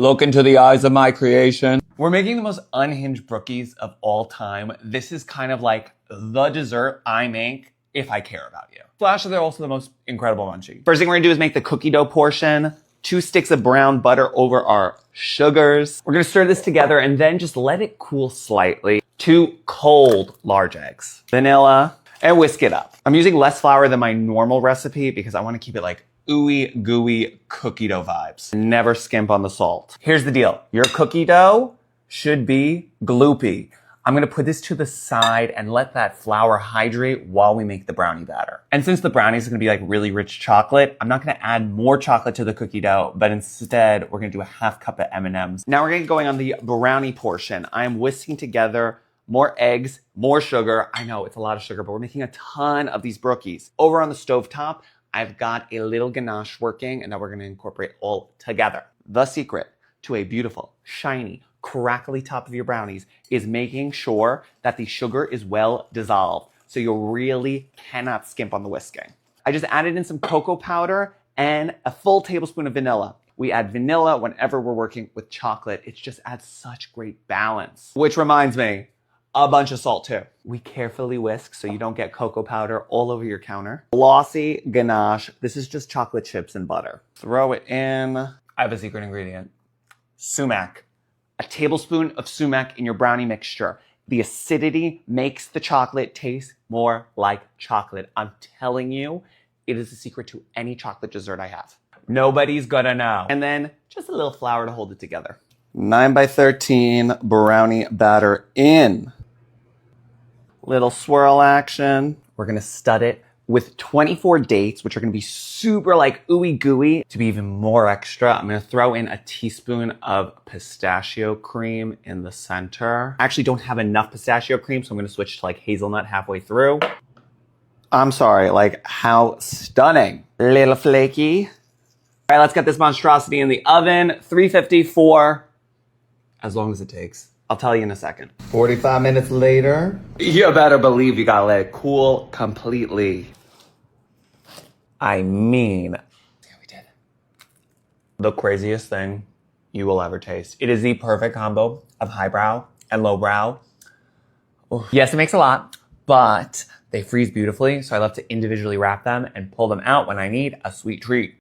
Look into the eyes of my creation. We're making the most unhinged brookies of all time. This is kind of like the dessert I make if I care about you. Flash, they're also the most incredible munchie. First thing we're gonna do is make the cookie dough portion. 2 sticks of brown butter over our sugars. We're gonna stir this together and then just let it cool slightly. 2 cold large eggs, vanilla, and whisk it up. I'm using less flour than my normal recipe because I wanna keep it like ooey gooey cookie dough vibes. Never skimp on the salt. Here's the deal. Your cookie dough should be gloopy. I'm gonna put this to the side and let that flour hydrate while we make the brownie batter. And since the brownies are gonna be like really rich chocolate, I'm not gonna add more chocolate to the cookie dough, but instead we're gonna do a half cup of M&Ms. Now we're gonna going on the brownie portion. I'm whisking together more eggs, more sugar. I know it's a lot of sugar, but we're making a ton of these brookies. Over on the stovetop, I've got a little ganache working and that we're gonna incorporate all together. The secret to a beautiful, shiny, crackly top of your brownies is making sure that the sugar is well dissolved. So you really cannot skimp on the whisking. I just added in some cocoa powder and a full tablespoon of vanilla. We add vanilla whenever we're working with chocolate. It just adds such great balance. Which reminds me, a bunch of salt too. We carefully whisk so you don't get cocoa powder all over your counter. Glossy ganache. This is just chocolate chips and butter. Throw it in. I have a secret ingredient. Sumac. A tablespoon of sumac in your brownie mixture. The acidity makes the chocolate taste more like chocolate. I'm telling you, it is the secret to any chocolate dessert I have. Nobody's gonna know. And then just a little flour to hold it together. 9 by 13 brownie batter in. Little swirl action. We're gonna stud it with 24 dates, which are gonna be super like ooey gooey. To be even more extra, I'm gonna throw in a teaspoon of pistachio cream in the center. I actually don't have enough pistachio cream, so I'm gonna switch to like hazelnut halfway through. I'm sorry, like how stunning. Little flaky. All right, let's get this monstrosity in the oven. 350 for as long as it takes. I'll tell you in a second. 45 minutes later. You better believe you gotta let it cool completely. I mean, yeah, we did. The craziest thing you will ever taste. It is the perfect combo of highbrow and lowbrow. Oof. Yes, it makes a lot, but they freeze beautifully, so I love to individually wrap them and pull them out when I need a sweet treat.